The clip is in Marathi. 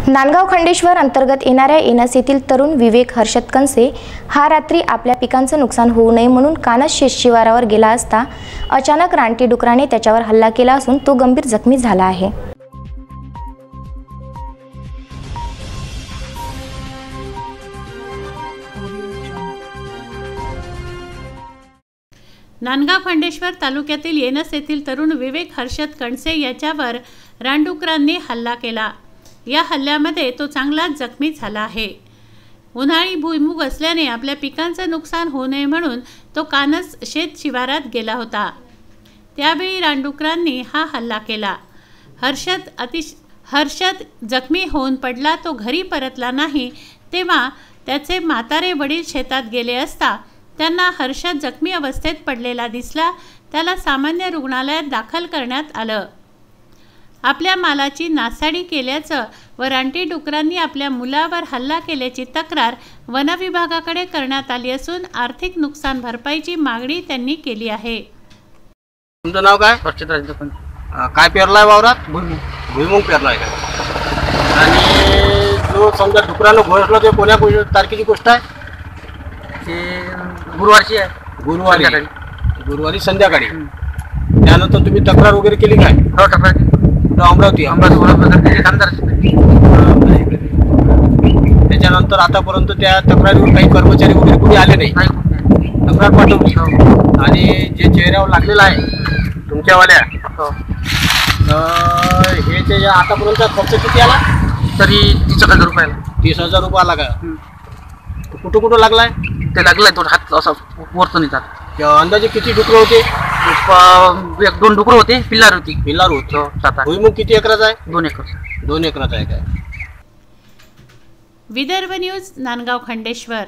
नांदगाव खंडेश्वर अंतर्गत येणाऱ्या एनस येथील तरुण विवेक हर्षद कनसे हा रात्री आपल्या पिकांचं नुकसान होऊ नये म्हणून कानस शेतशिवारावर गेला असता अचानक रानटी डुकराने त्याच्यावर हल्ला केला असून तो गंभीर जखमी झाला आहे। नांदगाव खंडेश्वर तालुक्यातील येनस येथील तरुण विवेक हर्षद कनसे याच्यावर रानडुकरांनी हल्ला केला। या हल्ल्यामध्ये तो चांगलाच जखमी झाला आहे। उन्हाळी भुईमूग असल्याने आपल्या पिकांचं नुकसान होऊ नये म्हणून तो कानस शेत शिवारात गेला होता। त्यावेळी रानडुकरांनी हा हल्ला केला। हर्षद जखमी होऊन पडला। तो घरी परतला नाही तेव्हा त्याचे म्हातारे वडील शेतात गेले असता त्यांना हर्षद जखमी अवस्थेत पडलेला दिसला। त्याला सामान्य रुग्णालयात दाखल करण्यात आलं। आपल्या मालाची नासाडी केल्याचं व रानटी डुकरांनी आपल्या मुलावर हल्ला केल्याची तक्रार वन विभागाकडे करण्यात आली असून आर्थिक नुकसान भरपाईची मागणी त्यांनी केली आहे। तुमचं नाव काय? हर्षद राजदपन। काय पेरलाय वावरात? भुईमूग पेरलाय का? आणि जो समजा डुकरानं घोषला ते कोण्या तारखेची गोष्ट आहे? ते गुरुवारची आहे। गुरुवारी संध्याकाळी। त्यानंतर तुम्ही तक्रार वगैरे केली काय? हो, तक्रार केली। अमरावती त्याच्यानंतर आतापर्यंत त्या तक्रारीवर काही कर्मचारी वगैरे कोणी आले नाही? तक्रार पाठवली आणि जे चेहऱ्यावर लागलेलं आहे तुमच्यावाल्या हे जे आतापर्यंत खर्च किती आला? तरी 30,000 रुपयाला। 30,000 रुपये आला का? कुठं कुठं लागलाय? ते लागलाय तो हात असा वरतून येतात। अंदाजे किती डुकरं होते? 1-2 डुकरं होते, पिल्लार होती। पिल्लार होती। 7-8। भुईमूग किती एकराचा आहे? 2 एकर। 2 एकराचा आहे काय? विदर्भ न्यूज, नांदगाव खंडेश्वर।